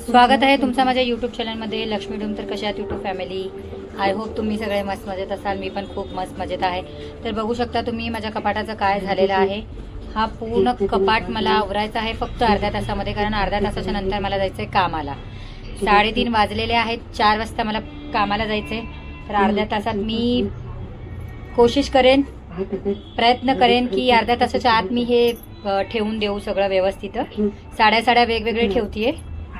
स्वागत आहे तुमचं माझ्या यूट्यूब चॅनलमध्ये लक्ष्मी डूम. तर कशा आहात यूट्यूब फॅमिली? आय होप तुम्ही सगळे मस्त मजेत असाल. मी पण खूप मस्त मजेत आहे. तर बघू शकता तुम्ही माझ्या कपाटाचं काय झालेलं आहे. हा पूर्ण कपाट मला आवरायचा आहे फक्त अर्ध्या तासामध्ये, कारण अर्ध्या तासाच्या नंतर मला जायचं आहे कामाला. 3:30 वाजलेले आहेत, 4 वाजता मला कामाला जायचं आहे. तर अर्ध्या तासात मी कोशिश करेन, प्रयत्न करेन की अर्ध्या तासाच्या आत मी हे ठेवून देऊ सगळं व्यवस्थित. साड्या वेगवेगळे ठेवतीये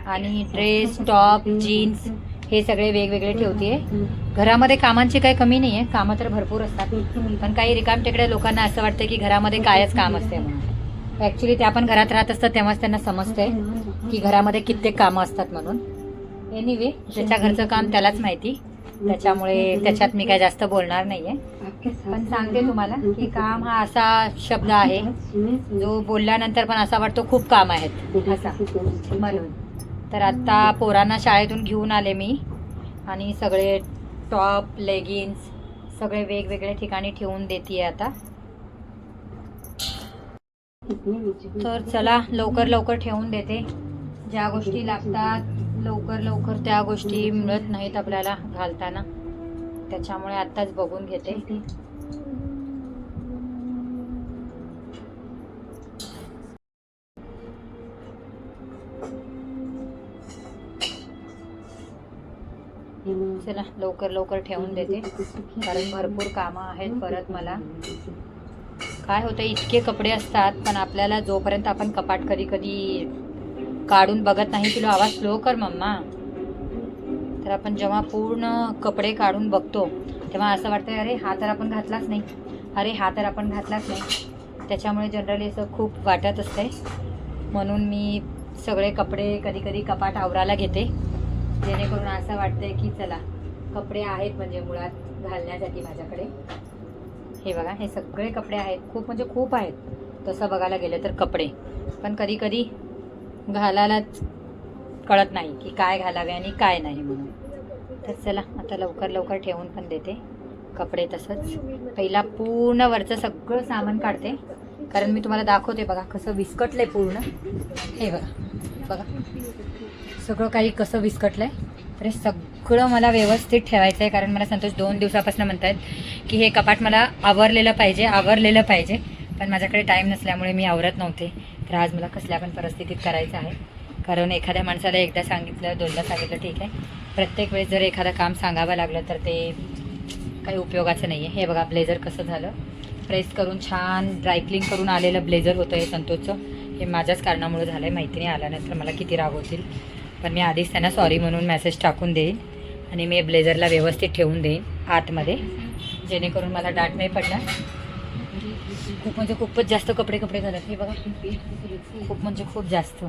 आणि ड्रेस, टॉप, जीन्स हे सगळे वेगवेगळे ठेवतीये. घरामध्ये कामांची काही कमी नाही आहे, कामं तर भरपूर असतात. पण काही रिकामटेकड्या लोकांना असं वाटतं की घरामध्ये कायच काम असते म्हणून. ॲक्च्युली त्या पण घरात राहत असतात तेव्हाच त्यांना समजतंय की घरामध्ये कित्येक कामं असतात म्हणून. एनिवे, ज्याच्या घरचं काम त्यालाच माहिती, त्याच्यामुळे त्याच्यात मी काय जास्त बोलणार नाहीये. पण सांगते तुम्हाला की काम हा असा शब्द आहे जो बोलल्यानंतर पण असा वाटतो खूप काम आहेत असा, म्हणून. तर आता पोरांना शाळेतून घेऊन आले मी आणि सगळे टॉप, लेगिन्स सगळे वेगवेगळे ठिकाणी ठेवून देते आता. तर चला लवकर लवकर ठेवून देते. ज्या गोष्टी लागतात लवकर लवकर त्या गोष्टी मिळत नाहीत आपल्याला घालताना, त्याच्यामुळे आत्ताच बघून घेते. चला लवकर लवकर ठेवून देते, कारण भरपूर कामं आहेत परत मला. काय होतं, इतके कपडे असतात पण आपल्याला जोपर्यंत आपण कपाट कधी कधी काढून बघत नाही. तुला आवाज स्लो कर मम्मा. तर आपण जेव्हा पूर्ण कपडे काढून बघतो तेव्हा असं वाटतं अरे हा तर आपण घातलाच नाही, अरे हा तर आपण घातलाच नाही. त्याच्यामुळे जनरली असं खूप वाटत असते. म्हणून मी सगळे कपडे कधी कधी कपाट आवरायला घेते, जेणेकरून असं वाटतंय की चला कपडे आहेत म्हणजे मुळात घालण्यासाठी माझ्याकडे. हे बघा, हे सगळे कपडे आहेत, खूप म्हणजे खूप आहेत तसं बघायला गेलं तर कपडे. पण कधी कधी घालायलाच कळत नाही की काय घालावे आणि काय नाही म्हणून. तर चला आता लवकर लवकर ठेवून पण देते कपडे. तसंच पहिला पूर्ण वरचं सगळं सामान काढते, कारण मी तुम्हाला दाखवते बघा कसं विस्कटलंय पूर्ण. हे बघा बघा सगळं काही कसं विस्कटलंय. तर हे सगळं मला व्यवस्थित ठेवायचं आहे, कारण मला संतोष 2 दिवसापासून म्हणतात की हे कपाट मला आवरलेलं पाहिजे. पण माझ्याकडे टाईम नसल्यामुळे मी आवरत नव्हते. तर आज मला कसल्या पण परिस्थितीत करायचं आहे, कारण एखाद्या माणसाला एकदा सांगितलं, 2दा सांगितलं ठीक आहे. प्रत्येक वेळेस जर एखादं काम सांगावं लागलं तर ते काही उपयोगाचं नाही आहे. हे बघा ब्लेझर कसं झालं, प्रेस करून छान ड्रायक्लीन करून आलेलं ब्लेझर होतं हे संतोषचं. हे माझ्याच कारणामुळे झालं आहे. मैत्रिणी आल्यानंतर मला किती राग होतील, पण मी आधीच त्यांना सॉरी म्हणून मेसेज टाकून देईन आणि मी ब्लेझरला व्यवस्थित ठेवून देईन आतमध्ये, जेणेकरून मला डाट नाही पडणार. खूप म्हणजे खूपच जास्त कपडे झाले. हे बघा खूप म्हणजे खूप जास्त,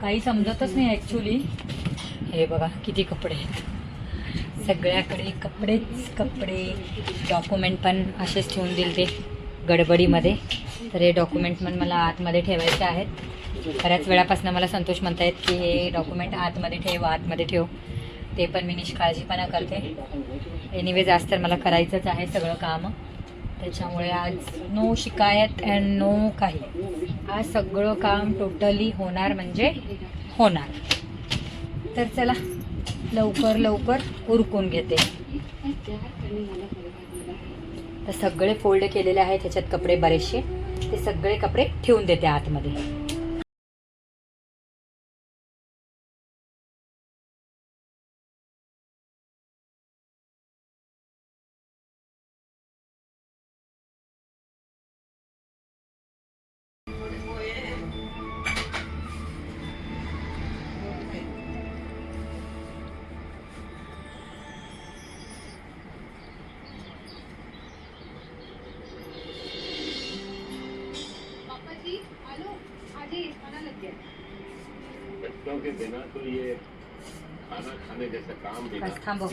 काही समजतच नाही ॲक्च्युली. हे बघा किती कपडे आहेत, सगळ्याकडे कपडेच कपडे. डॉक्युमेंट पण असेच ठेवून दिले ते गडबडीमध्ये. तर हे डॉक्युमेंट पण मला आतमध्ये ठेवायचे आहेत. बऱ्याच वेळापासून मला संतोष म्हणतायत की हे डॉक्युमेंट आतमध्ये ठेव. ते पण मी निष्काळजीपणा करते. एनिवेज आज तर मला करायचंच आहे सगळं काम, त्याच्यामुळे आज नो शिकायत अँड नो काही. आज सगळं काम टोटली होणार म्हणजे होणार. तर चला लवकर लवकर उरकून घेते. तर सगळे फोल्ड केलेले आहेत, ह्याच्यात कपडे बरेचसे, ते सगळे कपडे ठेवून देते आतमध्ये. बच्चों के बिना तो ये खाना खाने जैसा काम भी बस थांबो.